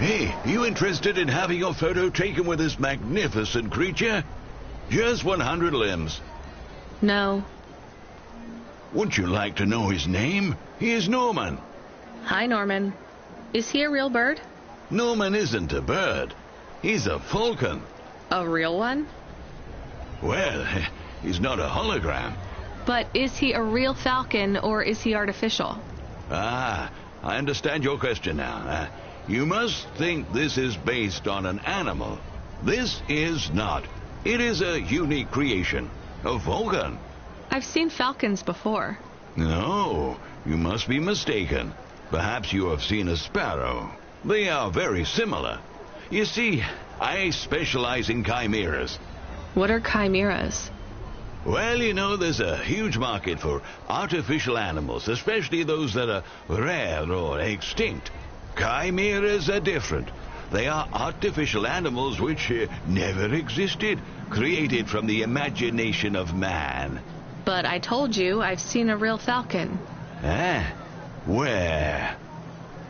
Hey, you interested in having your photo taken with this magnificent creature? Just 100 limbs. No. Wouldn't you like to know his name? He is Norman. Hi, Norman. Is he a real bird? Norman isn't a bird. He's a falcon. A real one? Well, he's not a hologram. But is he a real falcon or is he artificial? Ah, I understand your question now. You must think this is based on an animal. This is not. It is a unique creation. A falcon. I've seen falcons before. No, you must be mistaken. Perhaps you have seen a sparrow. They are very similar. You see, I specialize in chimeras. What are chimeras? Well, you know, there's a huge market for artificial animals, especially those that are rare or extinct. Chimeras are different. They are artificial animals which never existed, created from the imagination of man. But I told you I've seen a real falcon. Ah, where?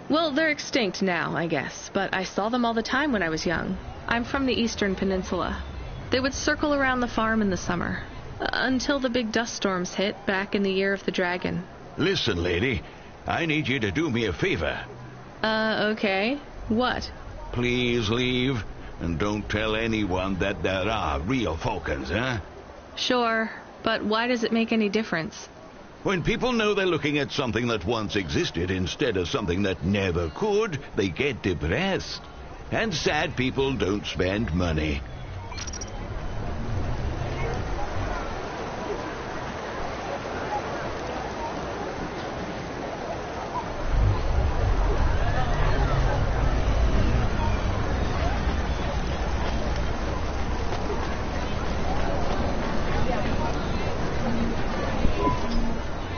Well, they're extinct now, I guess, but I saw them all the time when I was young. I'm from the Eastern Peninsula. They would circle around the farm in the summer, until the big dust storms hit back in the year of the dragon. Listen, lady, I need you to do me a favor. Okay. What? Please leave, and don't tell anyone that there are real falcons, huh? Sure, but why does it make any difference? When people know they're looking at something that once existed instead of something that never could, they get depressed. And sad people don't spend money.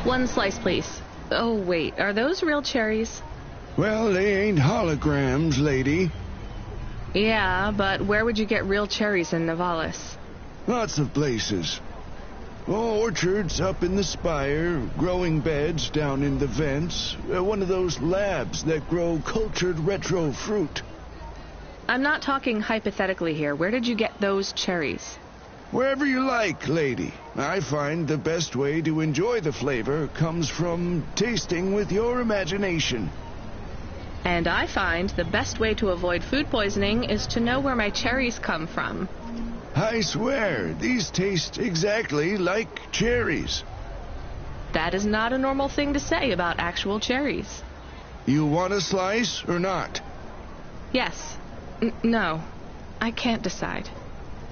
One slice, please. Oh, wait, are those real cherries? Well, they ain't holograms, lady. Yeah, but where would you get real cherries in Navalis? Lots of places. Orchards up in the spire, growing beds down in the vents, one of those labs that grow cultured retro fruit. I'm not talking hypothetically here. Where did you get those cherries? Wherever you like, lady. I find the best way to enjoy the flavor comes from tasting with your imagination. And I find the best way to avoid food poisoning is to know where my cherries come from. I swear, these taste exactly like cherries. That is not a normal thing to say about actual cherries. You want a slice or not? Yes. No. I can't decide.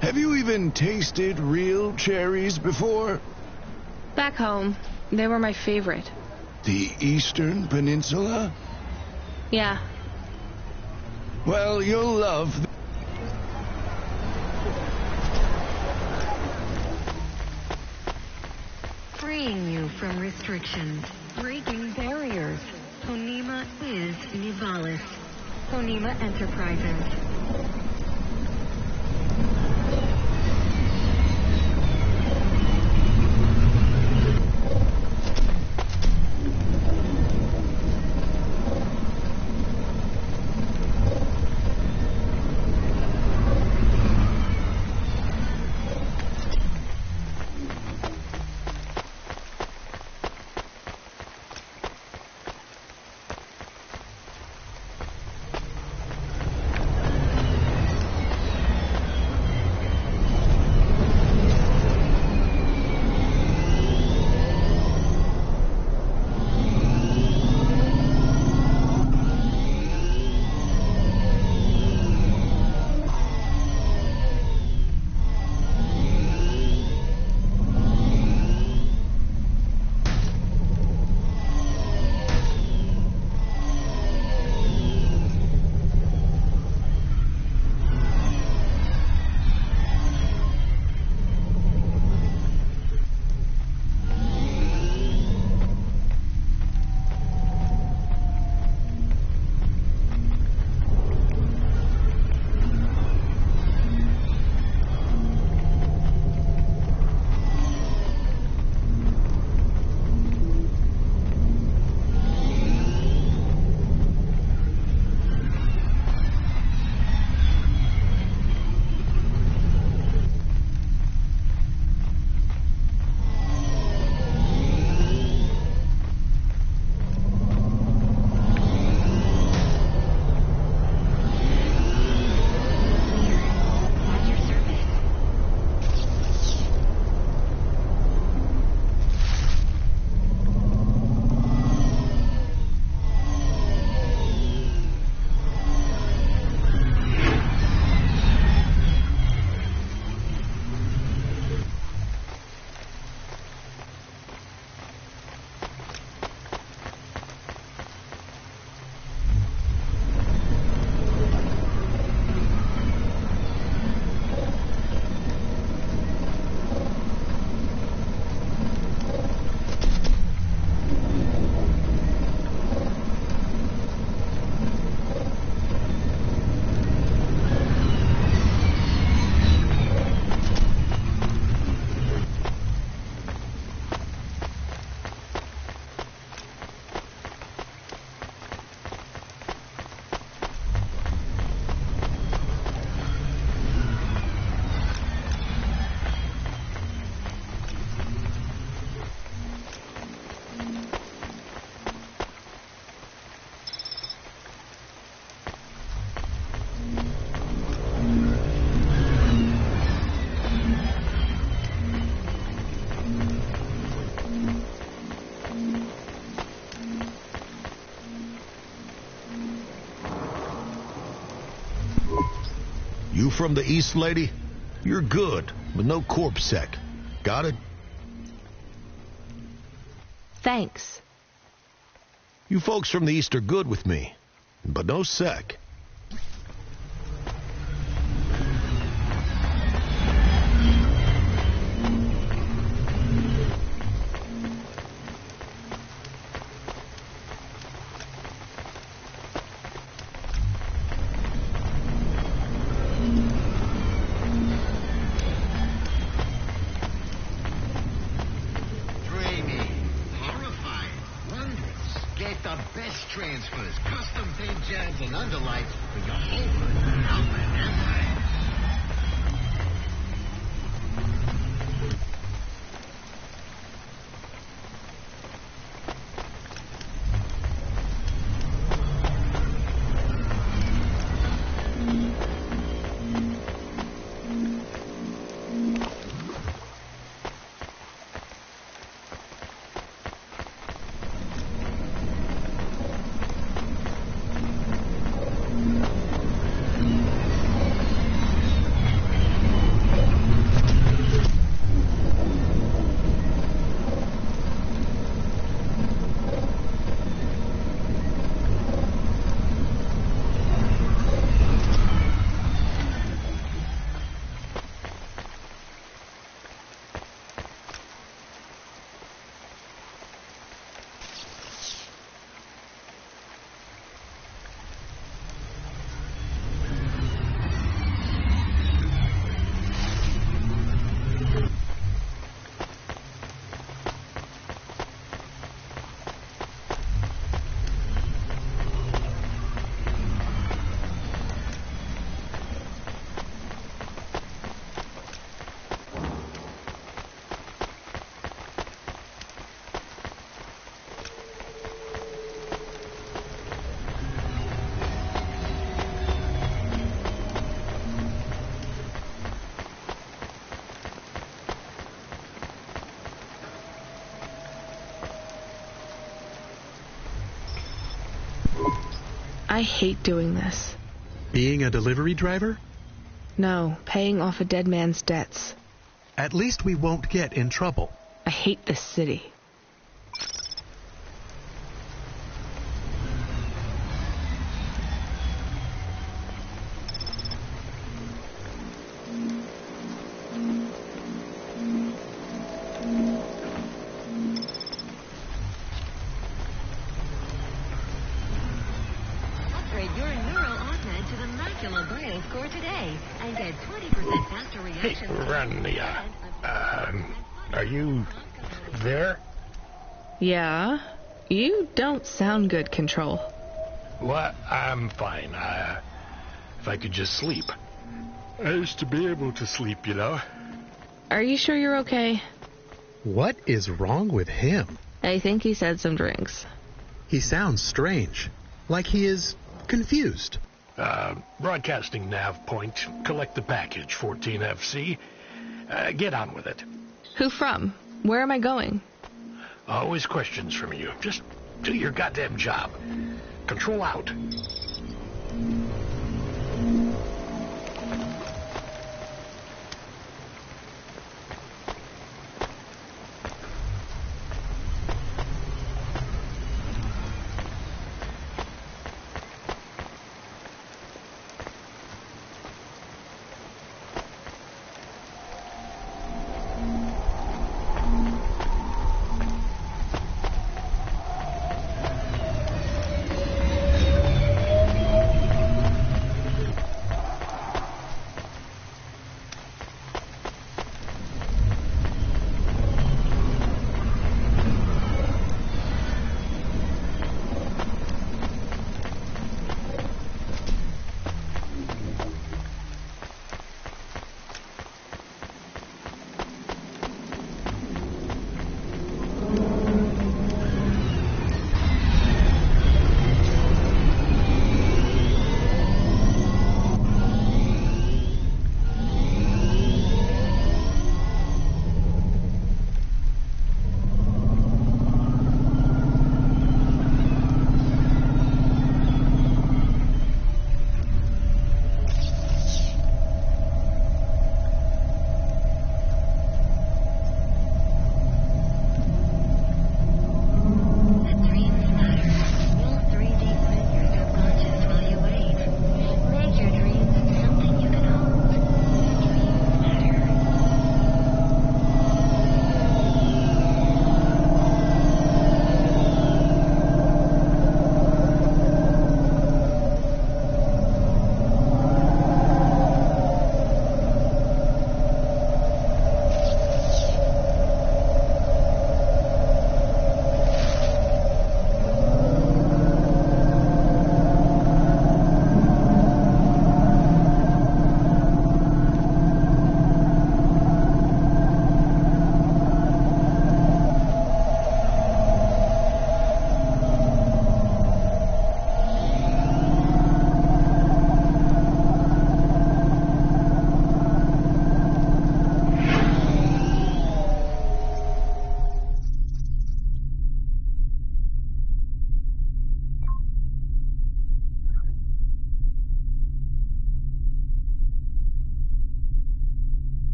Have you even tasted real cherries before? Back home, they were my favorite. The Eastern Peninsula? Yeah. Well, you'll love... Freeing you from restrictions, breaking barriers. Honima is Nivalis. Honima Enterprises. You from the East, lady? You're good, but no corp sec. Got it? Thanks. You folks from the East are good with me, but no sec. Transfers, custom paint jobs, and underlights for your whole outlet empire. I hate doing this. Being a delivery driver? No, paying off a dead man's debts. At least we won't get in trouble. I hate this city. Upgrade your neural augment to the Macula Braille score today and get 20% faster reaction. Rania, are you there? Yeah? You don't sound good, Control. What? I'm fine. If I could just sleep. I used to be able to sleep, you know. Are you sure you're okay? What is wrong with him? I think he said some drinks. He sounds strange. Like he is confused. Broadcasting nav point. Collect the package, 14FC. Get on with it. Who from? Where am I going? Always questions from you. Just do your goddamn job. Control out.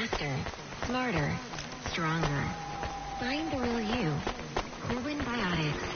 faster, smarter, stronger. Find the real you. Corbin Biotics.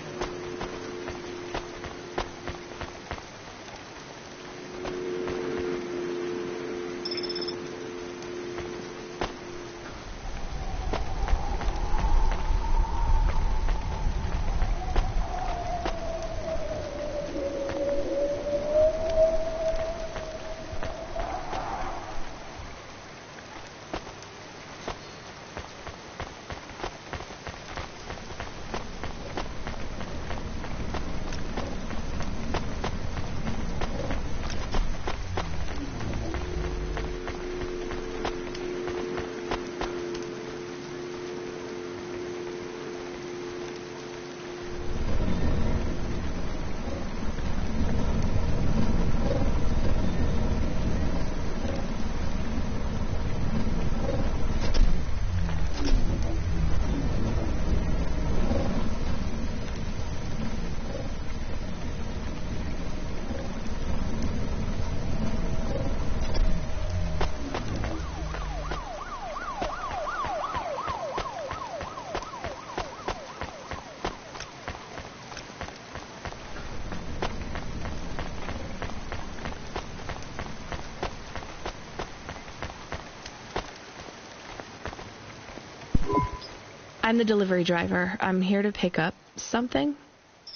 I'm the delivery driver. I'm here to pick up something.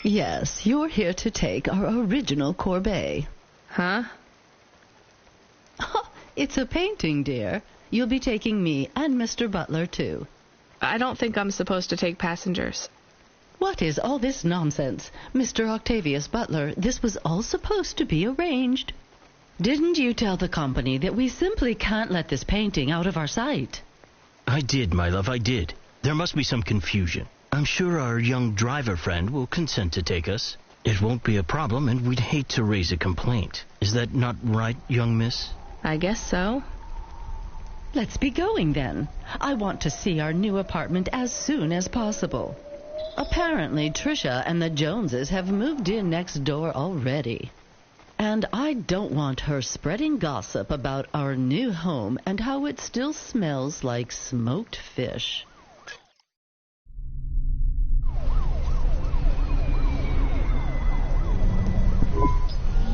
Yes, you're here to take our original Courbet. Huh? It's a painting, dear. You'll be taking me and Mr. Butler, too. I don't think I'm supposed to take passengers. What is all this nonsense? Mr. Octavius Butler, this was all supposed to be arranged. Didn't you tell the company that we simply can't let this painting out of our sight? I did, my love, I did. There must be some confusion. I'm sure our young driver friend will consent to take us. It won't be a problem, and we'd hate to raise a complaint. Is that not right, young miss? I guess so. Let's be going, then. I want to see our new apartment as soon as possible. Apparently, Tricia and the Joneses have moved in next door already. And I don't want her spreading gossip about our new home and how it still smells like smoked fish.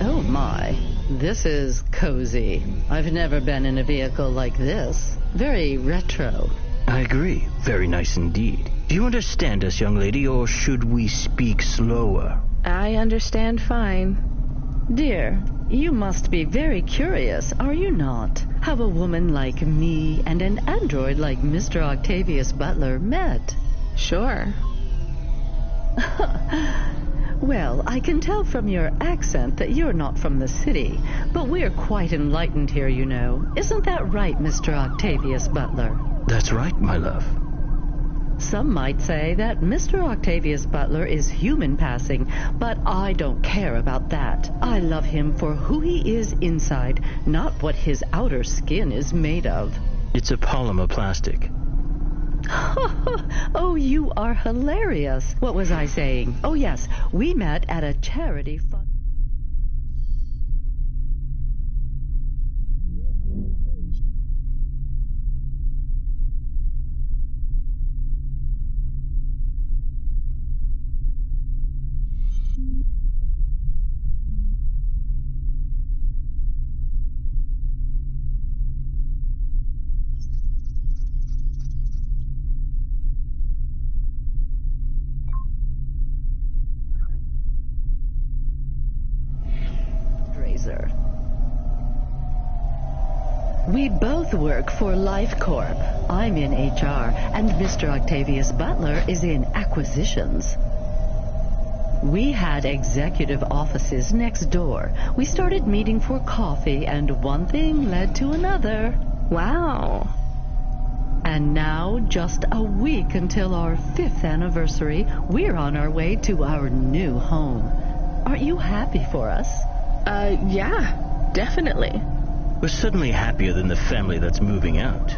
Oh my, this is cozy. I've never been in a vehicle like this. Very retro. I agree. Very nice indeed. Do you understand us, young lady, or should we speak slower? I understand fine. Dear, you must be very curious, are you not? How a woman like me and an android like Mr. Octavius Butler met. Sure. Well, I can tell from your accent that you're not from the city, but we're quite enlightened here, you know. Isn't that right, Mr. Octavius Butler? That's right, my love. Some might say that Mr. Octavius Butler is human passing, but I don't care about that. I love him for who he is inside, not what his outer skin is made of. It's a polymer plastic. Oh, you are hilarious. What was I saying? Oh, yes, we met at a charity fund. We both work for Life Corp. I'm in HR, and Mr. Octavius Butler is in acquisitions. We had executive offices next door. We started meeting for coffee, and one thing led to another. Wow. And now, just a week until our 5th anniversary, we're on our way to our new home. Aren't you happy for us? Yeah, definitely. We're suddenly happier than the family that's moving out.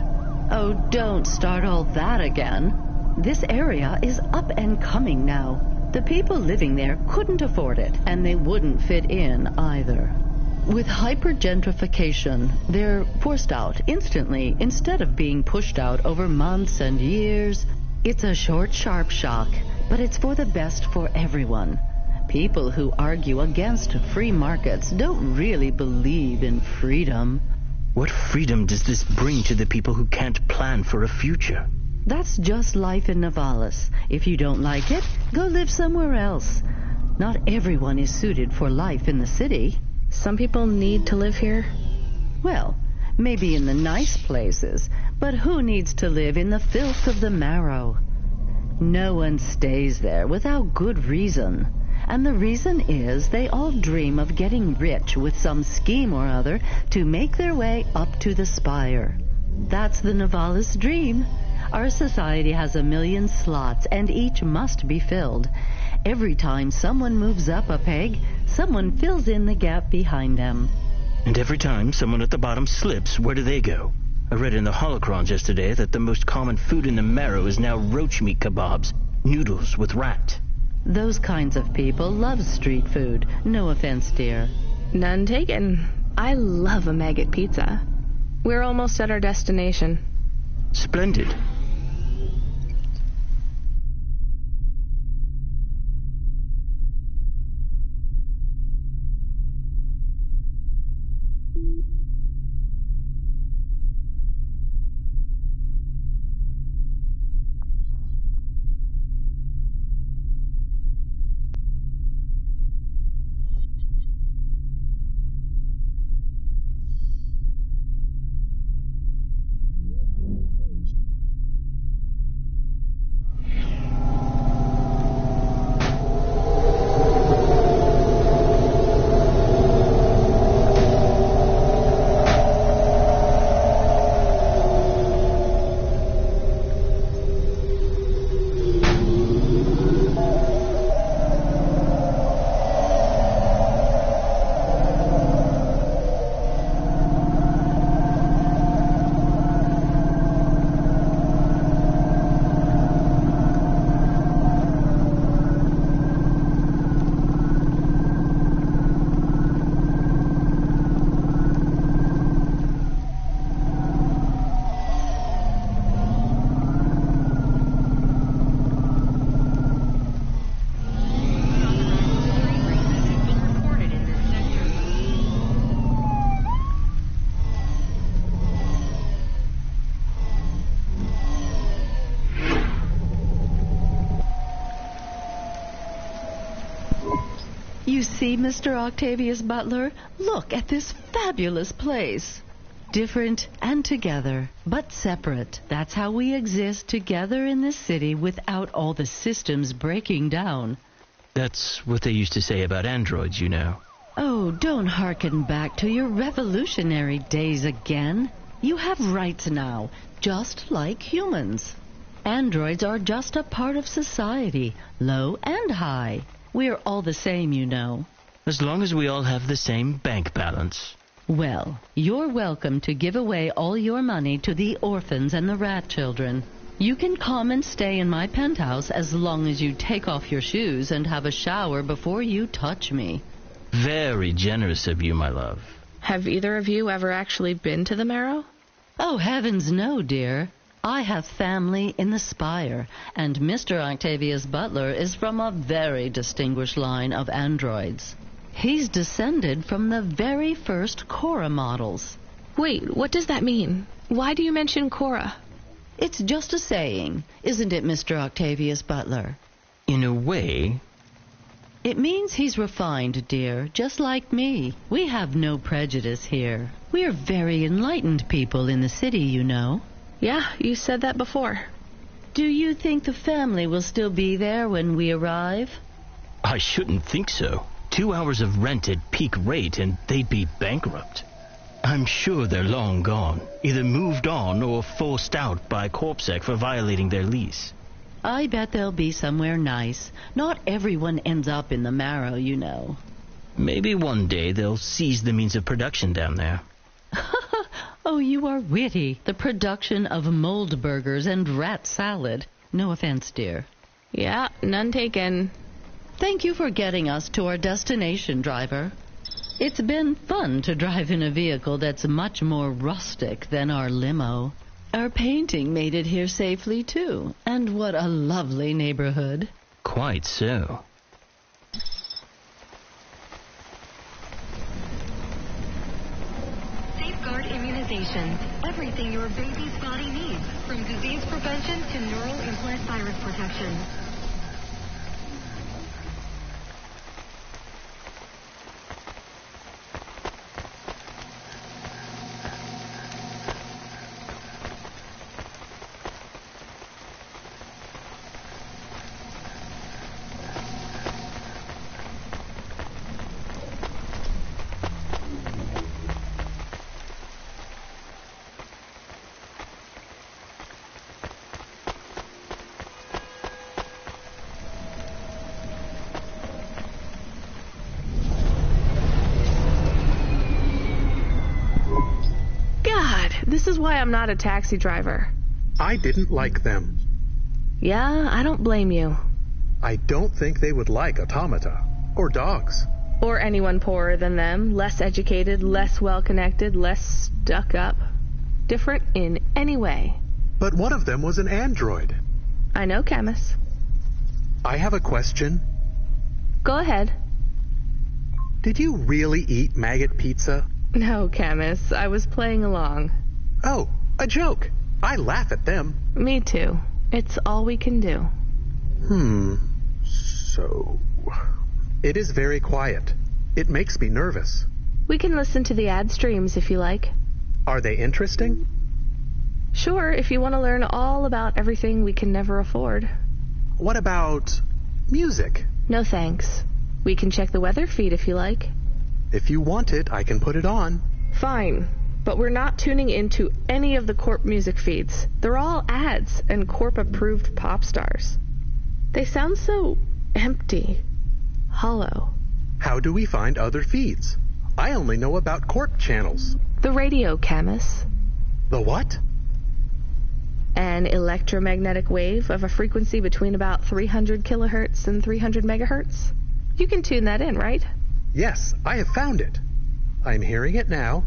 Oh, don't start all that again. This area is up and coming now. The people living there couldn't afford it, and they wouldn't fit in either. With hypergentrification, they're forced out instantly instead of being pushed out over months and years. It's a short, sharp shock, but it's for the best for everyone. People who argue against free markets don't really believe in freedom. What freedom does this bring to the people who can't plan for a future? That's just life in Navalis. If you don't like it, go live somewhere else. Not everyone is suited for life in the city. Some people need to live here. Well, maybe in the nice places, but who needs to live in the filth of the marrow? No one stays there without good reason. And the reason is they all dream of getting rich with some scheme or other to make their way up to the spire. That's the Navalis dream. Our society has 1 million slots, and each must be filled. Every time someone moves up a peg, someone fills in the gap behind them. And every time someone at the bottom slips, where do they go? I read in the holocrons yesterday that the most common food in the marrow is now roach meat kebabs, noodles with rat. Those kinds of people love street food. No offense, dear. None taken. I love a maggot pizza. We're almost at our destination. Splendid. You see, Mr. Octavius Butler? Look at this fabulous place. Different and together, but separate. That's how we exist together in this city without all the systems breaking down. That's what they used to say about androids, you know. Oh, don't hearken back to your revolutionary days again. You have rights now, just like humans. Androids are just a part of society, low and high. We're all the same, you know. As long as we all have the same bank balance. Well, you're welcome to give away all your money to the orphans and the rat children. You can come and stay in my penthouse as long as you take off your shoes and have a shower before you touch me. Very generous of you, my love. Have either of you ever actually been to the Marrow? Oh, heavens no, dear. I have family in the Spire, and Mr. Octavius Butler is from a very distinguished line of androids. He's descended from the very first Cora models. Wait, what does that mean? Why do you mention Cora? It's just a saying, isn't it, Mr. Octavius Butler? In a way. It means he's refined, dear, just like me. We have no prejudice here. We're very enlightened people in the city, you know. Yeah, you said that before. Do you think the family will still be there when we arrive? I shouldn't think so. 2 hours of rent at peak rate and they'd be bankrupt. I'm sure they're long gone, either moved on or forced out by Corpsec for violating their lease. I bet they'll be somewhere nice. Not everyone ends up in the Marrow, you know. Maybe one day they'll seize the means of production down there. Oh, you are witty. The production of mold burgers and rat salad. No offense, dear. Yeah, none taken. Thank you for getting us to our destination, driver. It's been fun to drive in a vehicle that's much more rustic than our limo. Our painting made it here safely, too. And what a lovely neighborhood. Quite so. Safeguard immunizations. Everything your baby's body needs, from disease prevention to neural implant virus protection. This is why I'm not a taxi driver. I didn't like them. Yeah, I don't blame you. I don't think they would like automata. Or dogs. Or anyone poorer than them, less educated, less well-connected, less stuck up. Different in any way. But one of them was an android. I know, Camus. I have a question. Go ahead. Did you really eat maggot pizza? No, Camus. I was playing along. Oh, a joke. I laugh at them. Me too. It's all we can do. So... It is very quiet. It makes me nervous. We can listen to the ad streams if you like. Are they interesting? Sure, if you want to learn all about everything we can never afford. What about music? No thanks. We can check the weather feed if you like. If you want it, I can put it on. Fine, but we're not tuning into any of the Corp music feeds. They're all ads and Corp-approved pop stars. They sound so empty, hollow. How do we find other feeds? I only know about Corp channels. The radio, Camus. The what? An electromagnetic wave of a frequency between about 300 kilohertz and 300 megahertz. You can tune that in, right? Yes, I have found it. I'm hearing it now.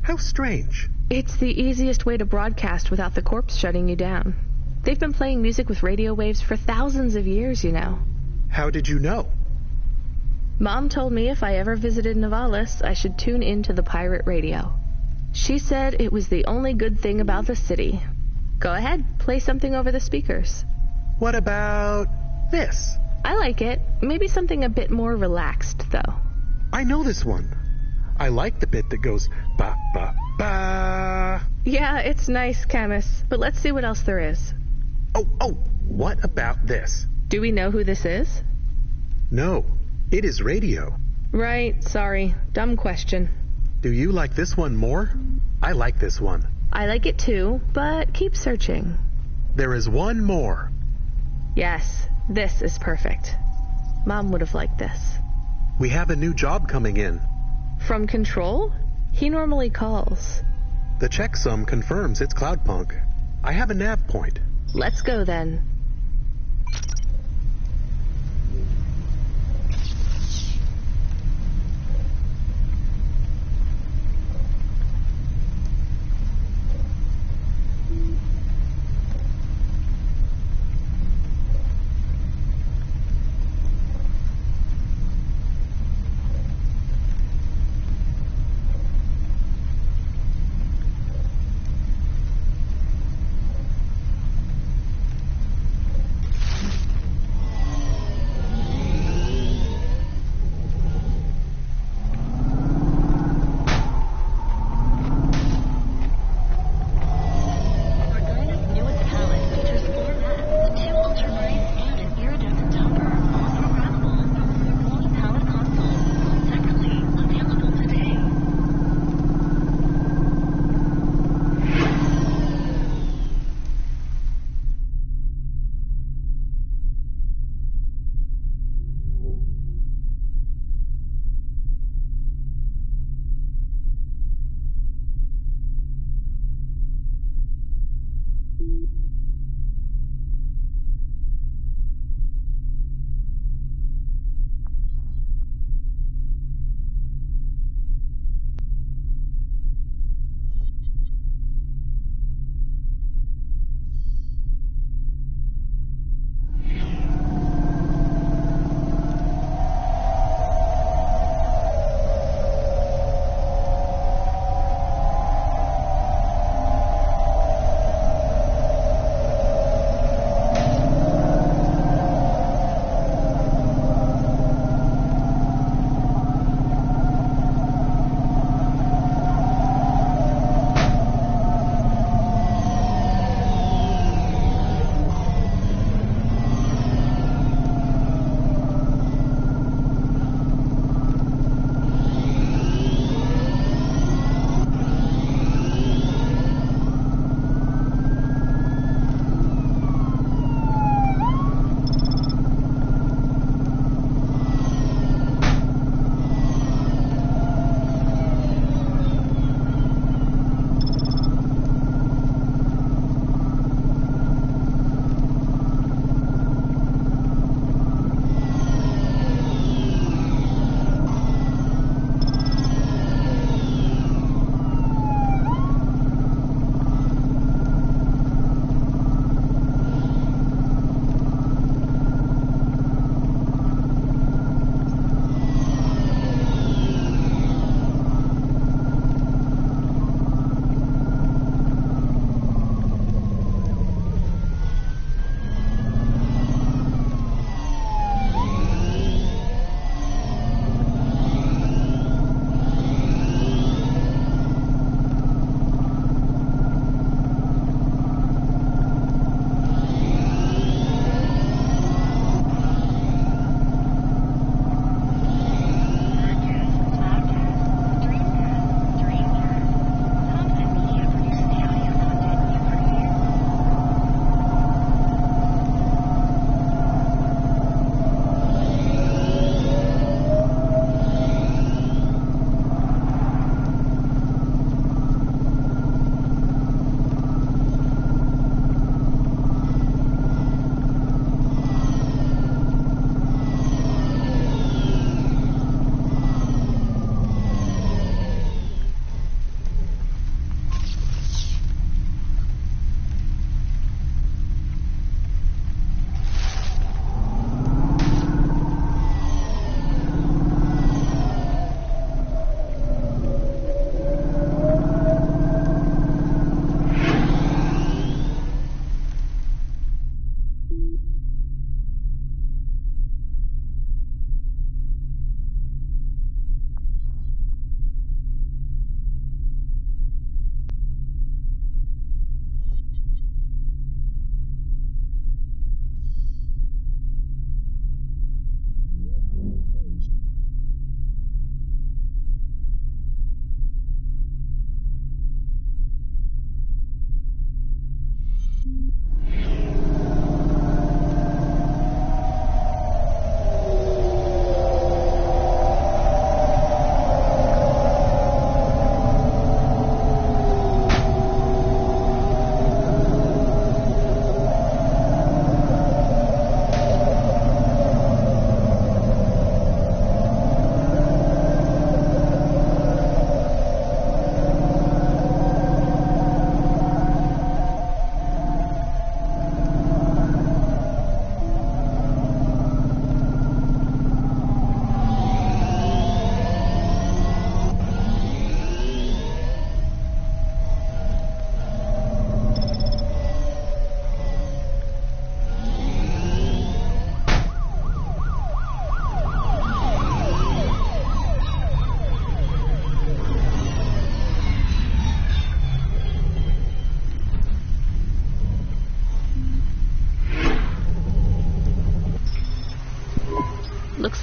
How strange. It's the easiest way to broadcast without the Corps shutting you down. They've been playing music with radio waves for thousands of years, you know. How did you know? Mom told me if I ever visited Novalis, I should tune into the pirate radio. She said it was the only good thing about the city. Go ahead, play something over the speakers. What about this? I like it. Maybe something a bit more relaxed, though. I know this one. I like the bit that goes ba ba ba. Yeah, it's nice, Camus, but let's see what else there is. Oh, what about this? Do we know who this is? No, it is radio. Right, sorry. Dumb question. Do you like this one more? I like this one. I like it too, but keep searching. There is one more. Yes, this is perfect. Mom would have liked this. We have a new job coming in. From Control? He normally calls. The checksum confirms it's Cloudpunk. I have a nav point. Let's go then.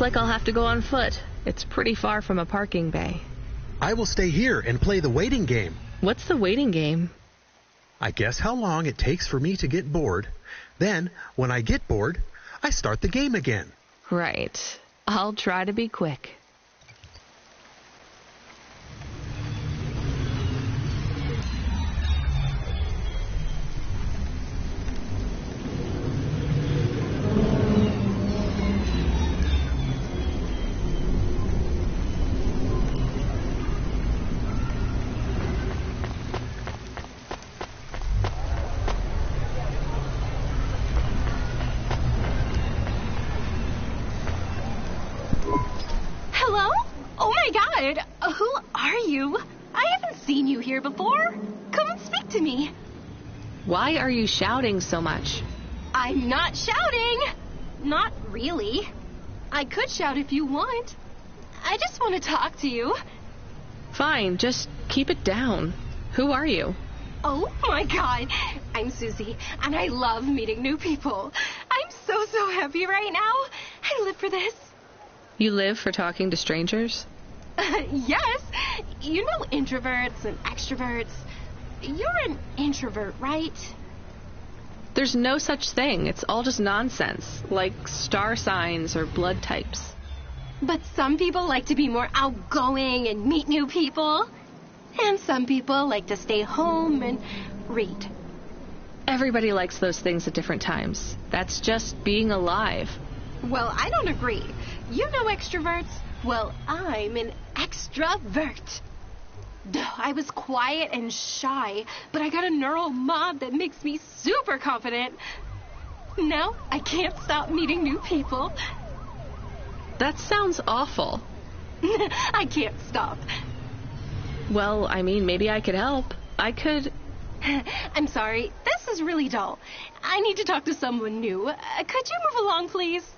Looks like I'll have to go on foot. It's pretty far from a parking bay. I will stay here and play the waiting game. What's the waiting game? I guess how long it takes for me to get bored. Then, when I get bored, I start the game again. Right. I'll try to be quick. Who are you? I haven't seen you here before. Come and speak to me. Why are you shouting so much? I'm not shouting. Not really. I could shout if you want. I just want to talk to you. Fine, just keep it down. Who are you? Oh my God. I'm Susie, and I love meeting new people. I'm so happy right now. I live for this. You live for talking to strangers? Yes. You know introverts and extroverts. You're an introvert, right? There's no such thing. It's all just nonsense, like star signs or blood types. But some people like to be more outgoing and meet new people. And some people like to stay home and read. Everybody likes those things at different times. That's just being alive. Well, I don't agree. You know extroverts? Well, I'm an extrovert. I was quiet and shy, but I got a neural mob that makes me super confident. Now I can't stop meeting new people. That sounds awful. I can't stop. Well, I mean, maybe I could help. I could... I'm sorry. This is really dull. I need to talk to someone new. Could you move along, please?